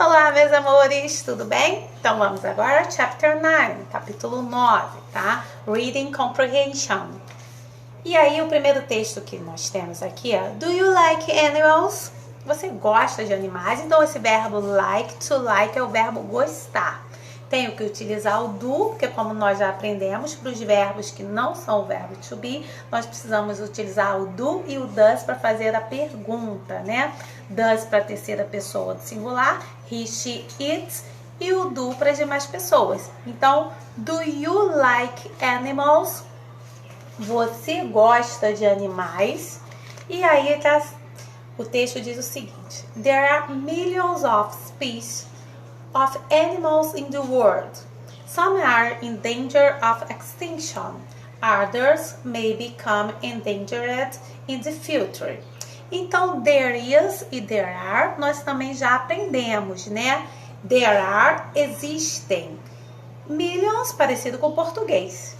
Olá, meus amores, tudo bem? Então vamos agora, Chapter 9, capítulo 9, tá? Reading Comprehension. E aí o primeiro texto que nós temos aqui é Do you like animals? Você gosta de animais? Então esse verbo like, to like, é o verbo gostar. Tenho que utilizar o do, porque como nós já aprendemos, para os verbos que não são o verbo to be, nós precisamos utilizar o do e o does para fazer a pergunta, né? Does para a terceira pessoa do singular, he, she, it, e o do para as demais pessoas. Então, do you like animals? Você gosta de animais? E aí o texto diz o seguinte: There are millions of species of animals in the world. Some are in danger of extinction. Others may become endangered in the future. Então, there is e there are, nós também já aprendemos, né? There are, existem. Millions, parecido com português.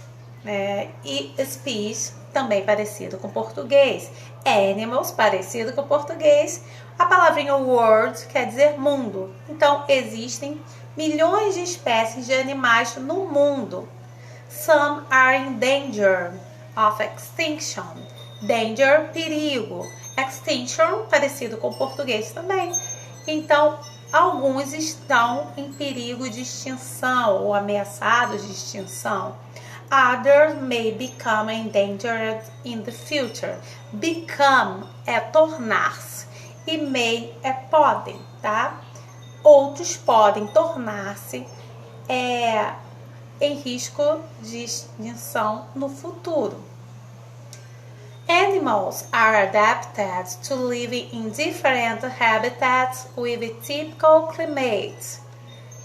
E species, também parecido com português. Animals, parecido com português. A palavrinha world quer dizer mundo. Então, existem milhões de espécies de animais no mundo. Some are in danger of extinction. Danger, perigo. Extinction, parecido com português também. Então, alguns estão em perigo de extinção ou ameaçados de extinção. Others may become endangered in the future. Become é tornar-se e may é podem, tá? Outros podem tornar-se em risco de extinção no futuro. Animals are adapted to live in different habitats with typical climates.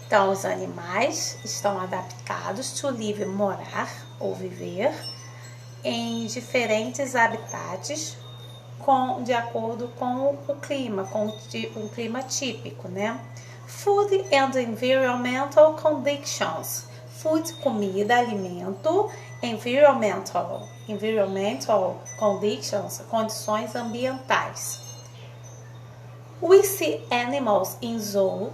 Então, os animais estão adaptados to live, morar ou viver, em diferentes habitats de acordo com o clima, com um clima típico, né? Food and environmental conditions. Food, comida, alimento. Environmental conditions, condições ambientais. We see animals in zoo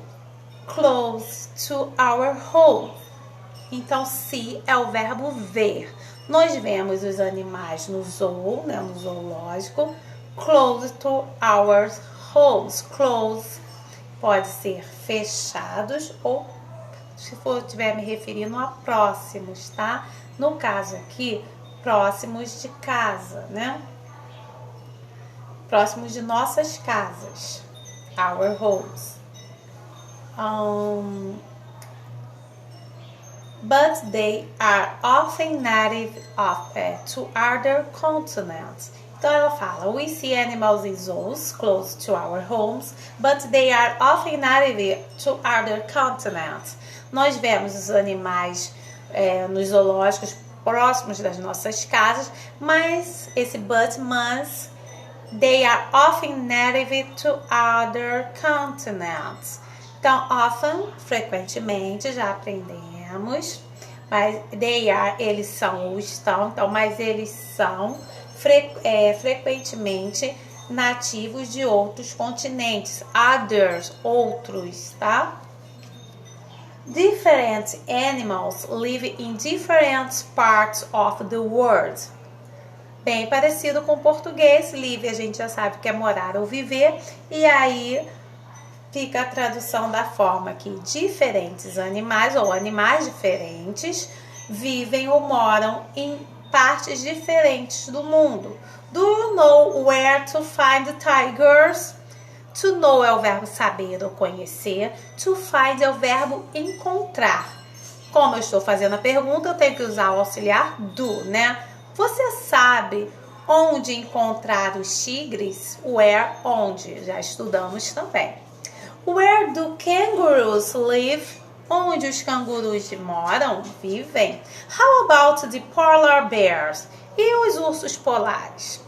close to our home. Então, see é o verbo ver. Nós vemos os animais no zoo, né, no zoológico, close to our homes. Close pode ser fechados ou, se for estiver me referindo a próximos, tá? No caso aqui, próximos de casa, né? Próximos de nossas casas. Our homes. But they are often native to other continents. Então ela fala, we see animals in zoos close to our homes, but they are often native to other continents. Nós vemos os animais nos zoológicos próximos das nossas casas, mas they are often native to other continents. Então, often, frequentemente, já aprendemos, mas they are, eles são ou estão, então, mas eles são frequentemente nativos de outros continentes, others, outros, tá? Different animals live in different parts of the world. Bem parecido com o português, live a gente já sabe que é morar ou viver, e aí fica a tradução da forma que diferentes animais ou animais diferentes vivem ou moram em partes diferentes do mundo. Do you know where to find tigers? To know é o verbo saber ou conhecer. To find é o verbo encontrar. Como eu estou fazendo a pergunta, eu tenho que usar o auxiliar do, né? Você sabe onde encontrar os tigres? Where, onde. Já estudamos também. Where do kangaroos live? Onde os cangurus moram, vivem. How about the polar bears? E os ursos polares?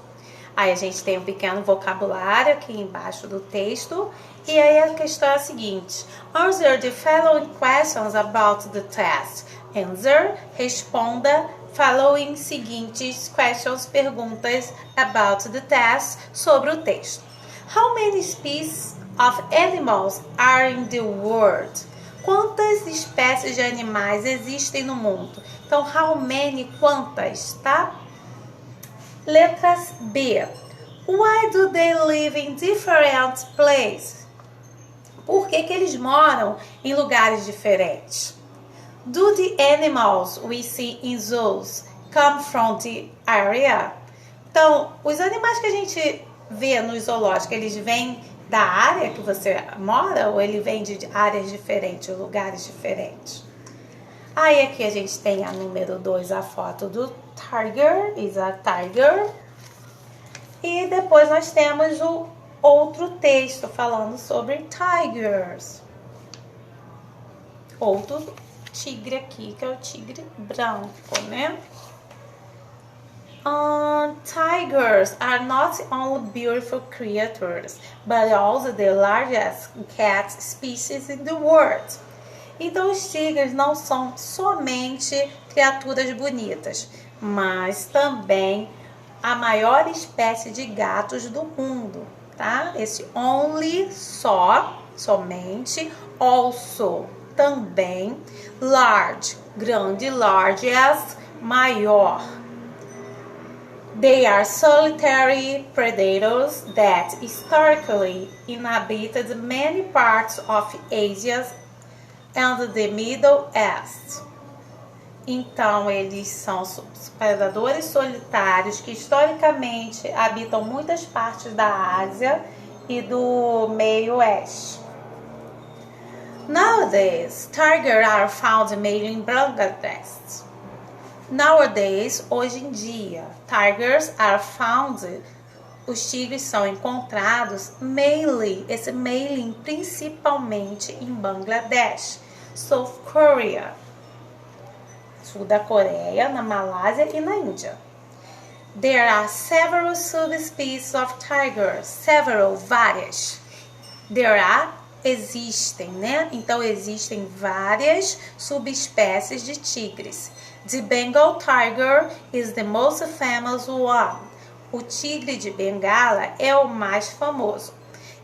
Aí a gente tem um pequeno vocabulário aqui embaixo do texto. E aí a questão é a seguinte. Answer the following questions about the test. Answer, responda, following seguintes questions, perguntas about the test, sobre o texto. How many species of animals are in the world? Quantas espécies de animais existem no mundo? Então, how many, quantas, tá? Letras B. Why do they live in different places? Por que eles moram em lugares diferentes? Do the animals we see in zoos come from the area? Então, os animais que a gente vê no zoológico, eles vêm da área que você mora ou ele vem de áreas diferentes, lugares diferentes? Aí aqui a gente tem a número 2, a foto do tiger, is a tiger. E depois nós temos o outro texto falando sobre tigers. Outro tigre aqui, que é o tigre branco, né? Tigers are not only beautiful creatures, but also the largest cat species in the world. Então, os tigres não são somente criaturas bonitas, mas também a maior espécie de gatos do mundo, tá? Esse only, só, somente, also, também, large, grande, largest, maior. They are solitary predators that historically inhabited many parts of Asia and the Middle East. Então, eles são predadores solitários que historicamente habitam muitas partes da Ásia e do Meio Oeste. Nowadays, tigers are found mainly in Bangladesh. Nowadays, hoje em dia, tigers are found, os tigres são encontrados mainly, esse mainly principalmente em Bangladesh, South Korea, sul da Coreia, na Malásia e na Índia. There are several subspecies of tigers, várias. There are, existem, né? Então existem várias subespécies de tigres. The Bengal tiger is the most famous one. O tigre de Bengala é o mais famoso.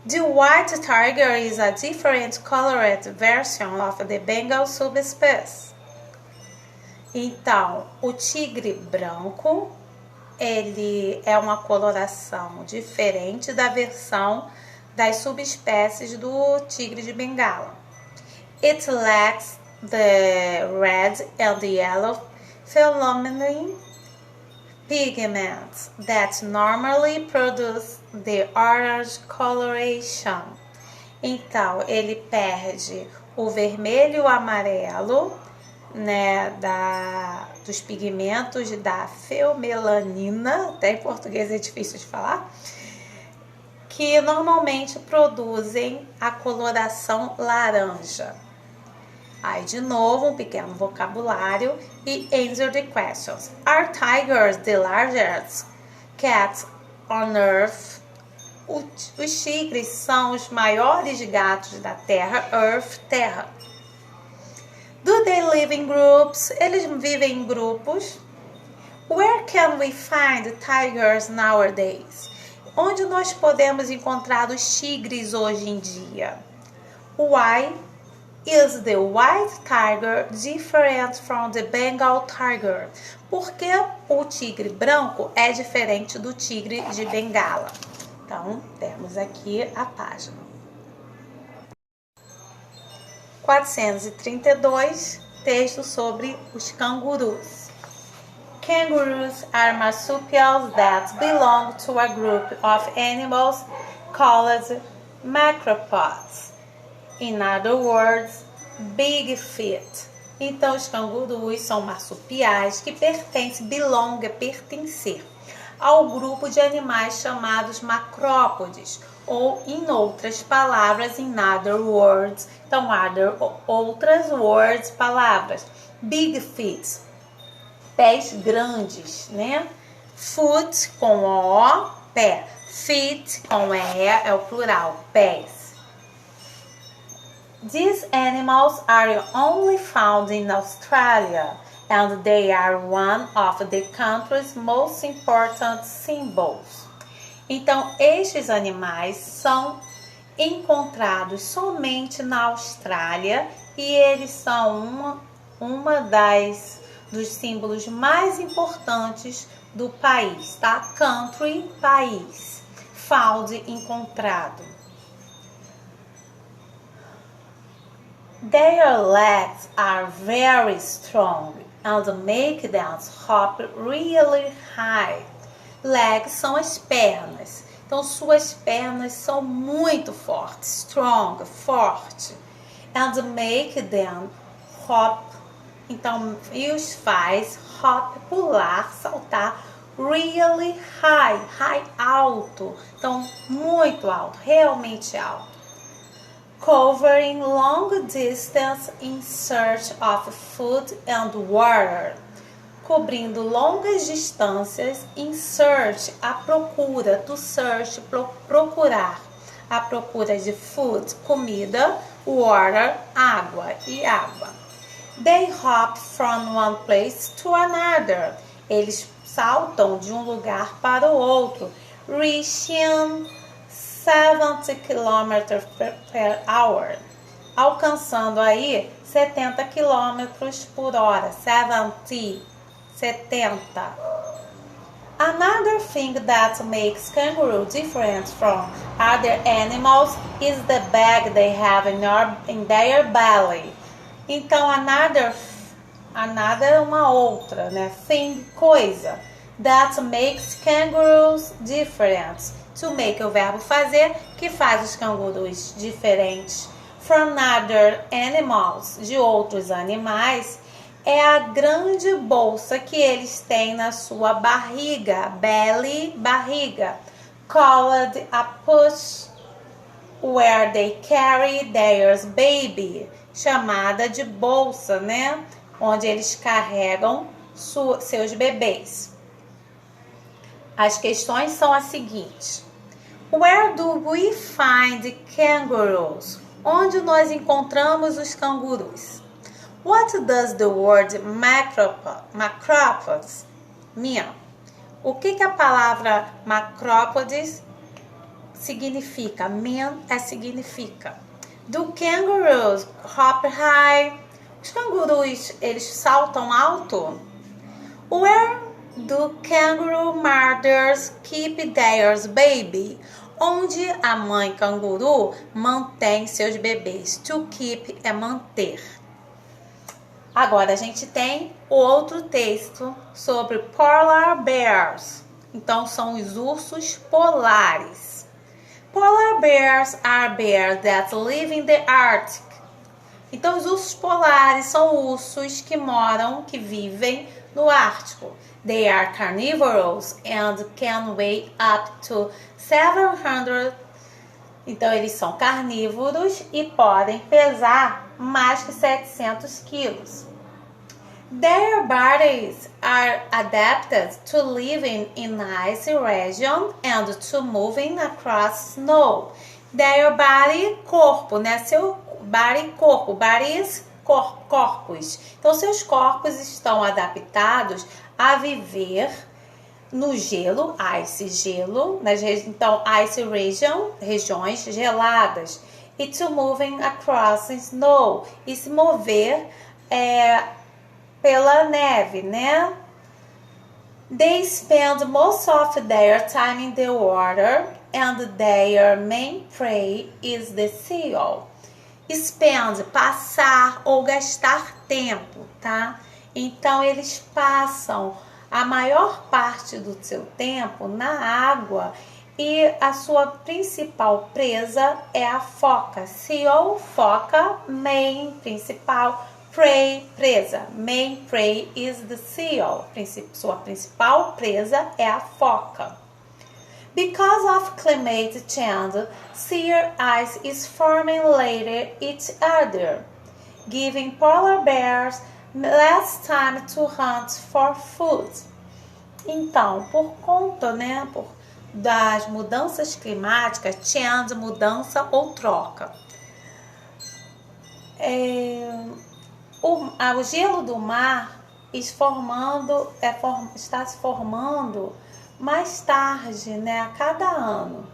The white tiger is a different colored version of the Bengal subspecies. Então, o tigre branco, ele é uma coloração diferente da versão das subespécies do tigre de Bengala. It lacks the red and the yellow phenomenon pigments that normally produce the orange coloration. Então, ele perde o vermelho e o amarelo, né, dos pigmentos da feomelanina, até em português é difícil de falar, que normalmente produzem a coloração laranja. Aí, de novo, um pequeno vocabulário e answer the questions. Are tigers the largest cats on earth? Os tigres são os maiores gatos da Terra, Earth, Terra. Do they live in groups? Eles vivem em grupos. Where can we find tigers nowadays? Onde nós podemos encontrar os tigres hoje em dia? Why is the white tiger different from the Bengal tiger? Porque o tigre branco é diferente do tigre de Bengala. Então, temos aqui a página 432, texto sobre os cangurus. Kangaroos are marsupials that belong to a group of animals called macropods. In other words, big feet. Então, os cangurus são marsupiais que pertencem, belong, pertencer, ao grupo de animais chamados macrópodes, ou, em outras palavras, in other words. Então, outras words, palavras. Big feet, pés grandes, né? Foot com O, pé. Feet com E é o plural, pés. These animals are only found in Australia, and they are one of the country's most important symbols. Então, estes animais são encontrados somente na Austrália e eles são uma dos símbolos mais importantes do país, tá? Country, país. Found, encontrado. Their legs are very strong and make them hop really high. Legs são as pernas. Então, suas pernas são muito fortes. Strong, forte. And make them hop. Então, e os faz hop, pular, saltar. Really high. High, alto. Então, muito alto. Realmente alto. Covering long distance in search of food and water. Cobrindo longas distâncias in search, a procura, to search, procurar, a procura de food, comida, water, água e água. They hop from one place to another. Eles saltam de um lugar para o outro, reaching 70 km per hour, alcançando aí 70 km por hora, 70. Another thing that makes kangaroo different from other animals is the bag they have in their belly. Então, another é uma outra, né? Thing, coisa. That makes kangaroos different. To make é o verbo fazer, que faz os cangurus diferentes from other animals, de outros animais, é a grande bolsa que eles têm na sua barriga, belly, barriga, called a pouch, where they carry their baby, chamada de bolsa, né? Onde eles carregam seus bebês. As questões são as seguintes. Where do we find kangaroos? Onde nós encontramos os cangurus? What does the word macropods mean? O que a palavra macrópodes significa? Mean significa. Do kangaroos hop high? Os cangurus, eles saltam alto? Where do kangaroo mothers keep their baby? Onde a mãe canguru mantém seus bebês. To keep é manter. Agora a gente tem outro texto sobre polar bears. Então são os ursos polares. Polar bears are bears that live in the Arctic. Então os ursos polares são ursos que vivem no Ártico. They are carnivorous and can weigh up to 700. Então eles são carnívoros e podem pesar mais que 700 quilos. Their bodies are adapted to living in ice region and to moving across snow. Their body, corpo, né? Seu body, corpo. Bodies, corpos. Então, seus corpos estão adaptados a viver no gelo, ice, gelo, então ice region, regiões geladas, e to moving across snow, e se mover pela neve, né? They spend most of their time in the water and their main prey is the seal. Spend, passar ou gastar tempo, tá? Então, eles passam a maior parte do seu tempo na água e a sua principal presa é a foca. Seal, foca, main, principal, prey, presa. Main prey is the seal. Sua principal presa é a foca. Because of climate change, sea ice is forming later each other, giving polar bears less time to hunt for food. Então, por conta, né, das mudanças climáticas, change, mudança ou troca. O gelo do mar está se formando mais tarde, né, a cada ano.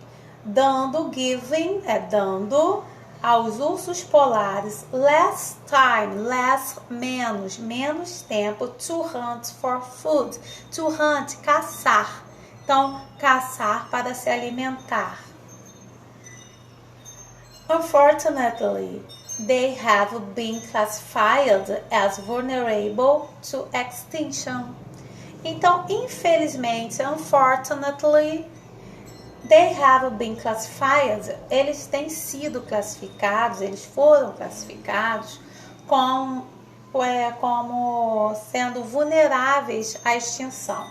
dando, giving, dando aos ursos polares less time, menos tempo, to hunt for food. To hunt, caçar. Então, caçar para se alimentar. Unfortunately, they have been classified as vulnerable to extinction. Então, infelizmente, unfortunately, they have been classified, eles têm sido classificados, eles foram classificados como sendo vulneráveis à extinção.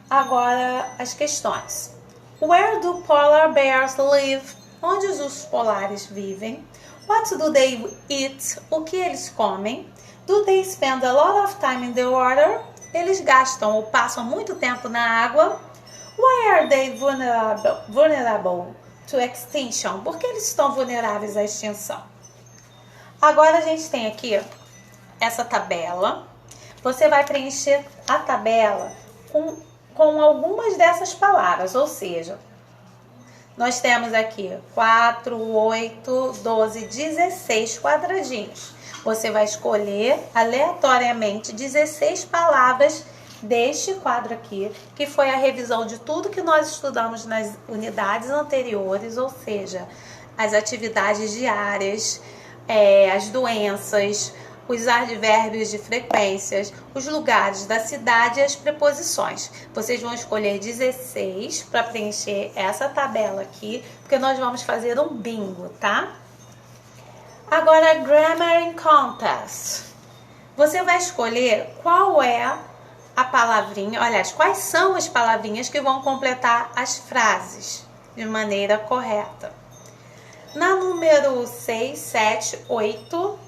Agora, as questões. Where do polar bears live? Onde os ursos polares vivem? What do they eat? O que eles comem? Do they spend a lot of time in the water? Eles gastam ou passam muito tempo na água? Why are they vulnerable to extinction? Por que eles estão vulneráveis à extinção? Agora a gente tem aqui essa tabela. Você vai preencher a tabela com algumas dessas palavras, ou seja, nós temos aqui 4, 8, 12, 16 quadradinhos. Você vai escolher aleatoriamente 16 palavras deste quadro aqui, que foi a revisão de tudo que nós estudamos nas unidades anteriores, ou seja, as atividades diárias, as doenças, os advérbios de frequências, os lugares da cidade e as preposições. Vocês vão escolher 16 para preencher essa tabela aqui, porque nós vamos fazer um bingo, tá? Agora, Grammar Contest. Você vai escolher qual é a palavrinha, aliás, quais são as palavrinhas que vão completar as frases de maneira correta. Na número 6, 7, 8,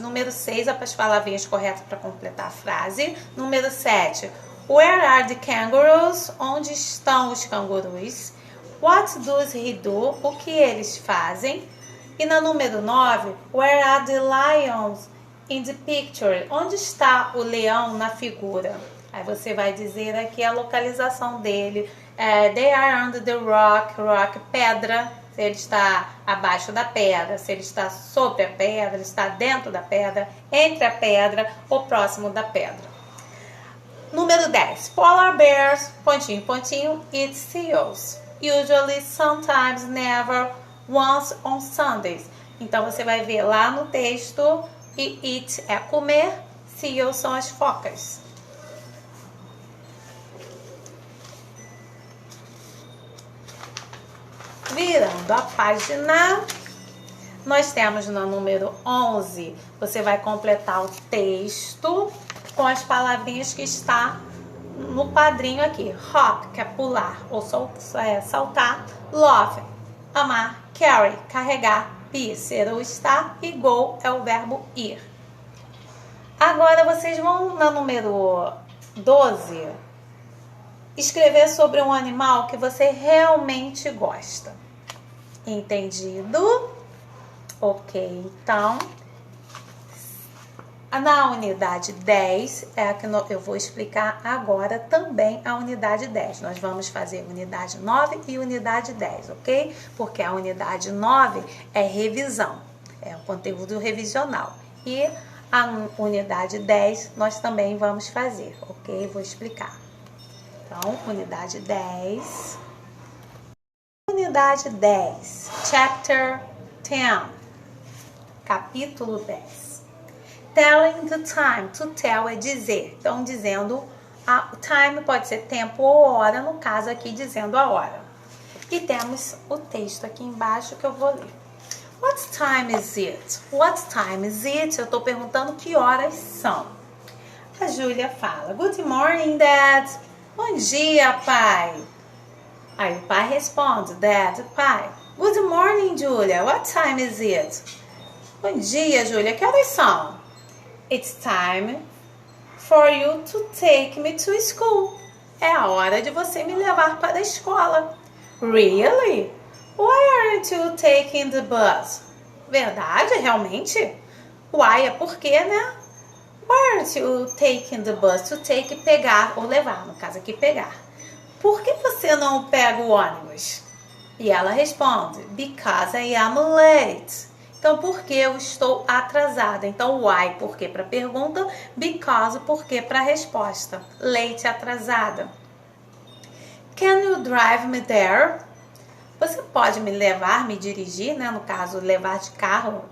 número 6, as palavrinhas corretas para completar a frase. Número 7, where are the kangaroos? Onde estão os cangurus? What does he do? O que eles fazem? E na número 9, where are the lions in the picture? Onde está o leão na figura? Aí você vai dizer aqui a localização dele. They are under the rock, pedra. Se ele está abaixo da pedra, se ele está sobre a pedra, ele está dentro da pedra, entre a pedra ou próximo da pedra. Número 10. Polar bears, pontinho, pontinho, eat seals. Usually, sometimes, never, once on Sundays. Então, você vai ver lá no texto, e eat é comer, seals são as focas. Virando a página, nós temos no número 11, você vai completar o texto com as palavrinhas que está no padrinho aqui. Hop, que é pular ou saltar. Love, amar. Carry, carregar. Be, ser ou estar. E go é o verbo ir. Agora vocês vão na número 12 escrever sobre um animal que você realmente gosta. Entendido? Ok, então na unidade 10 é a que eu vou explicar agora também a unidade 10. Nós vamos fazer unidade 9 e unidade 10, ok? Porque a unidade 9 é revisão, é o conteúdo revisional. E a unidade 10 nós também vamos fazer, ok? Vou explicar. Então, unidade 10. Unidade 10. Chapter 10. Capítulo 10. Telling the time. To tell é dizer. Então, dizendo o time pode ser tempo ou hora, no caso aqui dizendo a hora. E temos o texto aqui embaixo que eu vou ler. What time is it? What time is it? Eu estou perguntando que horas são. A Júlia fala, Good morning, Dad. Bom dia, pai. Aí o pai responde, Dad, pai. Good morning, Julia. What time is it? Bom dia, Júlia. Que horas são? It's time for you to take me to school. É a hora de você me levar para a escola. Really? Why aren't you taking the bus? Verdade, realmente? Why é porque, né? Why aren't you taking the bus? To take, pegar ou levar. No caso aqui, pegar. por que você não pega o ônibus? E ela responde, because I am late. Então, porque eu estou atrasada. Então, why, porque para pergunta, because, porque para resposta. Late, atrasada. Can you drive me there? Você pode me levar, me dirigir, né? No caso, levar de carro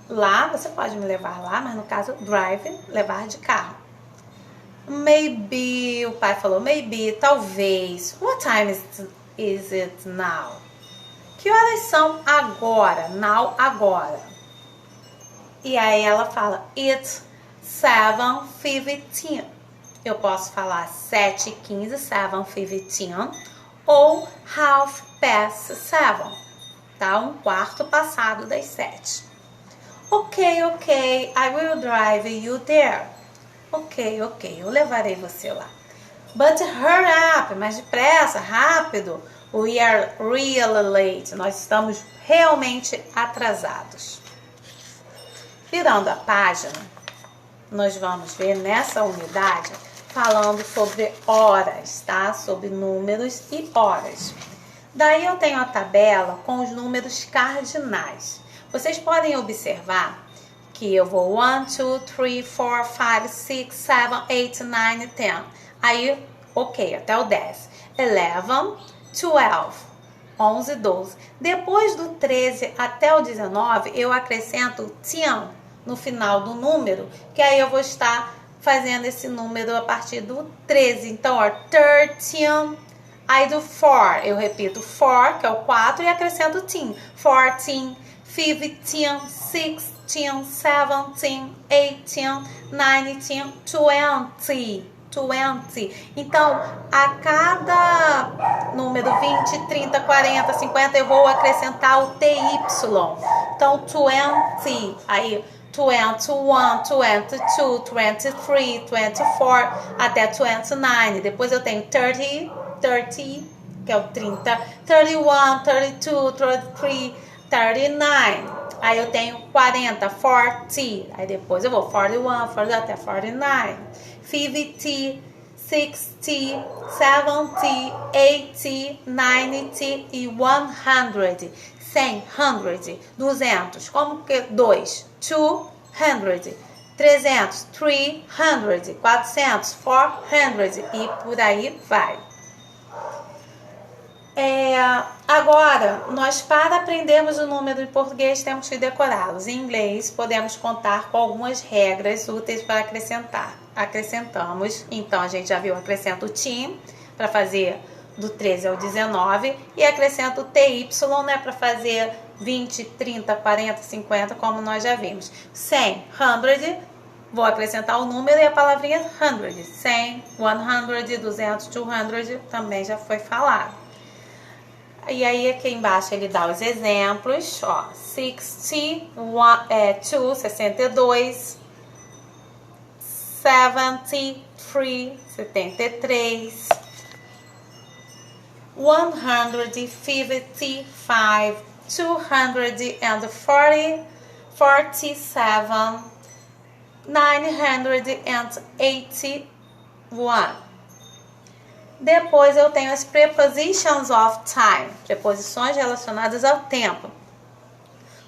lá. Você pode me levar lá, mas no caso, drive, levar de carro. Maybe, o pai falou, maybe, talvez. What time is it now? Que horas são agora? Now, agora. E aí ela fala, it's 7:15. Eu posso falar 7:15, 7:15, ou 7:30, tá? 1/4 passado das 7. Ok, I will drive you there. Ok, eu levarei você lá. But hurry up, mais depressa, rápido. We are really late. Nós estamos realmente atrasados. Virando a página, nós vamos ver nessa unidade falando sobre horas, tá? Sobre números e horas. Daí eu tenho a tabela com os números cardinais. Vocês podem observar que eu vou 1, 2, 3, 4, 5, 6, 7, 8, 9, 10. Aí, ok, até o 10. 11, 12, 11, 12. Depois do 13 até o 19, eu acrescento 10 no final do número, que aí eu vou estar fazendo esse número a partir do 13. Então, ó, 13. Aí do 4, eu repito 4, que é o 4, e acrescento 10. 14, 15, 16, 17, 18, 19, 20. Então, a cada número 20, 30, 40, 50, eu vou acrescentar o TY. Então, 20. Aí, 21, 22, 23, 24, até 29. Depois eu tenho 30, que é o 30, 31, 32, 33, 39. Aí eu tenho 40, 40. Aí depois eu vou 41, 40 até 49. 50, 60, 70, 80, 90 e 100. 100, 100, 200. Como que 2? 200. 300, 300. 400, 400. E por aí vai. Agora, nós para aprendermos o número em português temos que decorá-los. Em inglês, podemos contar com algumas regras úteis para acrescentar. Acrescentamos, então a gente já viu, acrescenta o TIM para fazer do 13 ao 19 e acrescenta o TY, né, para fazer 20, 30, 40, 50, como nós já vimos. 100, 100, vou acrescentar o número e a palavrinha 100. 100, 100, 200, 200, também já foi falado. E aí aqui embaixo ele dá os exemplos, ó, 62, 62, 73, 73, 155, 240, 47, 981. Depois eu tenho as prepositions of time, preposições relacionadas ao tempo.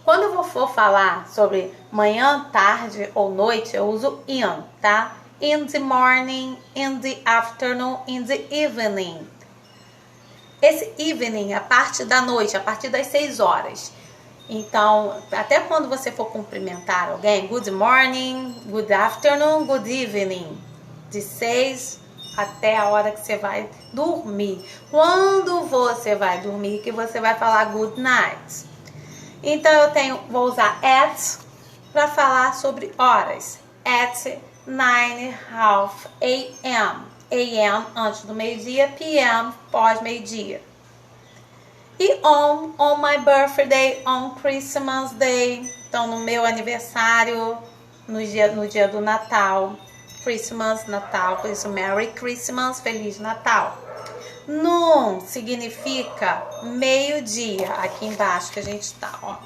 Quando eu for falar sobre manhã, tarde ou noite, eu uso in, tá? In the morning, in the afternoon, in the evening. Esse evening é a parte da noite, a partir das 6 horas. Então, até quando você for cumprimentar alguém, good morning, good afternoon, good evening. De 6 até a hora que você vai dormir. Quando você vai dormir, que você vai falar good night. Então, vou usar at para falar sobre horas. At 9:30 a.m. AM antes do meio-dia, PM pós-meio-dia. E on my birthday, on Christmas Day. Então, no meu aniversário, no dia do Natal. Christmas, Natal, por isso Merry Christmas, Feliz Natal. Noon significa meio-dia, aqui embaixo que a gente está, ó.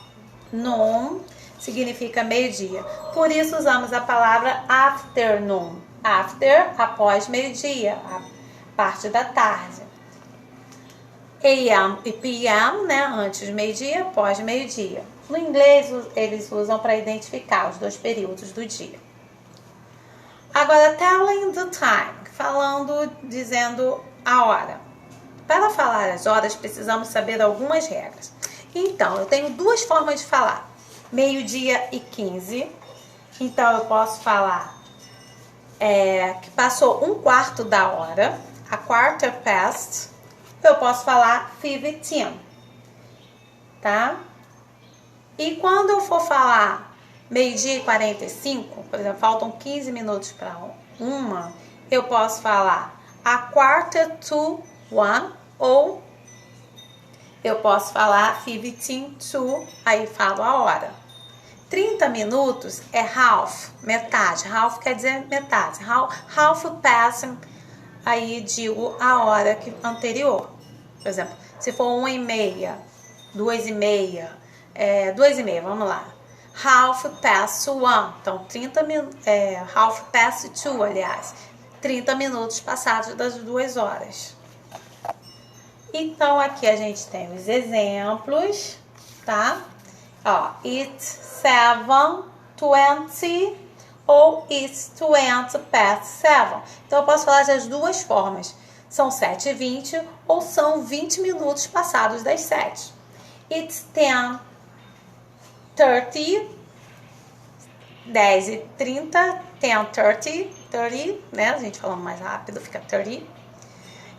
Noon significa meio-dia. Por isso usamos a palavra afternoon. After, após meio-dia, a parte da tarde. AM e PM, né? Antes de meio-dia, pós meio-dia. No inglês, eles usam para identificar os dois períodos do dia. Agora, telling the time, falando, dizendo a hora. Para falar as horas, precisamos saber algumas regras. Então, eu tenho duas formas de falar. Meio-dia e 15. Então, eu posso falar que passou um quarto da hora, a quarter past. Eu posso falar 15, tá? E quando eu for falar meio-dia e 45, por exemplo, faltam 15 minutos para uma, eu posso falar a quarter to one, ou eu posso falar 15 to, aí falo a hora. 30 minutos é half, metade. Half quer dizer metade. Half past, aí digo a hora anterior. Por exemplo, se for 1h30, 2h30, 2h30, vamos lá. Half past one. Então, half past two, aliás. 30 minutos passados das 2 horas. Então, aqui a gente tem os exemplos, tá? Ó, it's 7:20 ou it's 20 past 7. Então, eu posso falar das duas formas. São 7h20 ou são 20 minutos passados das 7. It's 10:30, 10h30, 10:30, né? A gente falando mais rápido, fica 30.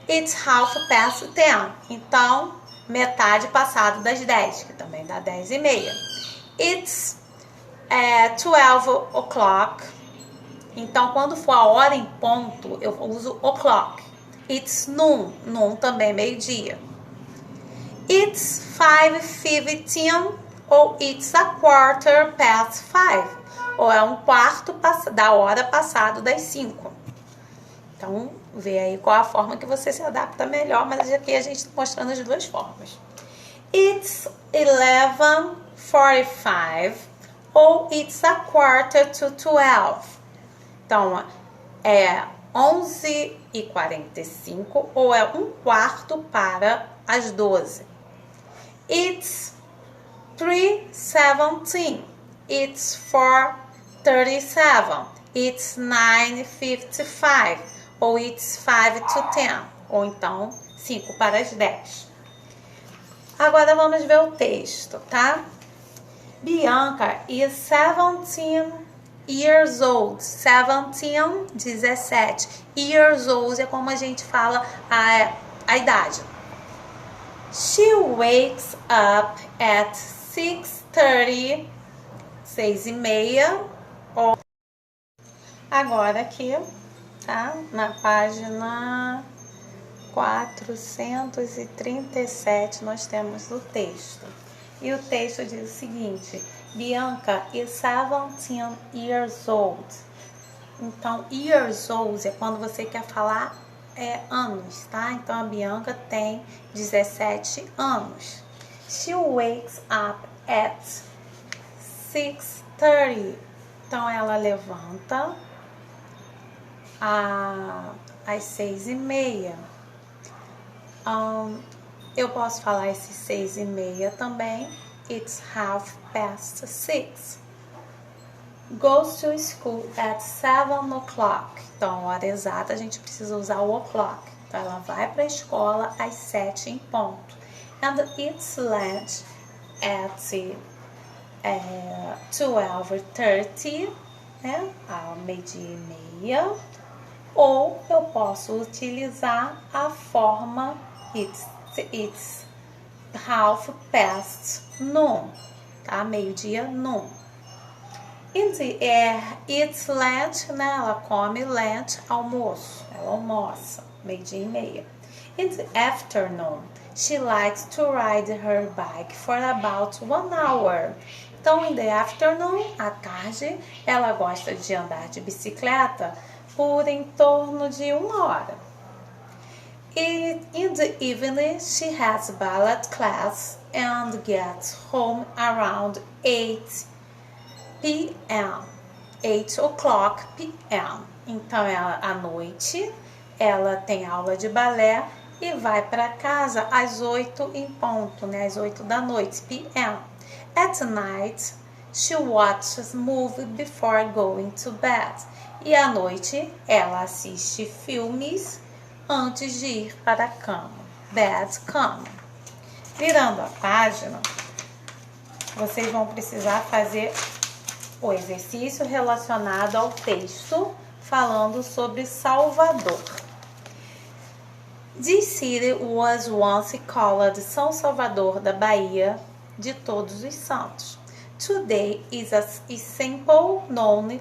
It's half past 10. Então, metade passado das 10, que também dá 10h30. It's 12 o'clock. Então, quando for a hora em ponto, eu uso o'clock. It's noon. Noon também é meio-dia. It's 5:15 ou it's a quarter past 5. Ou é um quarto da hora passado das 5. Então, vê aí qual a forma que você se adapta melhor, mas aqui a gente está mostrando as duas formas. It's 11:45 ou it's a quarter to 12. Então, é 11h45 ou é um quarto para as 12. It's 3:17. It's 4:37. It's 9:55. Ou it's 5:10. Ou então 5 para as 10. Agora vamos ver o texto, tá? Bianca is 17 years old. 17 years old é como a gente fala a idade. She wakes up at 6:30, 6h30. Agora aqui, tá? Na página 437 nós temos o texto. E o texto diz o seguinte: Bianca is 17 years old. Então, years old é quando você quer falar anos, tá? Então, a Bianca tem 17 anos. She wakes up at 6:30. Então, ela levanta às 6h30. Eu posso falar esse 6h30 também. It's 6:30. Goes to school at 7 o'clock. Então, a hora exata a gente precisa usar o o'clock. Então, ela vai para a escola às 7 em ponto. And eats lunch at 12:30, né? Ao meio-dia e meia. Ou eu posso utilizar a forma it's 12:30, tá? Meio-dia, noon. It's lunch, né? Ela come lunch, almoço. Ela almoça, meio-dia e meia. In the afternoon, she likes to ride her bike for about 1 hour. Então, in the afternoon, à tarde, ela gosta de andar de bicicleta por em torno de 1 hora. In the evening, she has ballet class and gets home around 8 p.m. 8 o'clock p.m. Então, à noite, ela tem aula de balé e vai para casa às 8 em ponto, né? Às 8 da noite, p.m. At night, she watches movie before going to bed. E à noite, ela assiste filmes antes de ir para a cama. Bed, cama. Virando a página, vocês vão precisar fazer o exercício relacionado ao texto falando sobre Salvador. This city was once called São Salvador da Bahia de Todos os Santos. Today is a simple known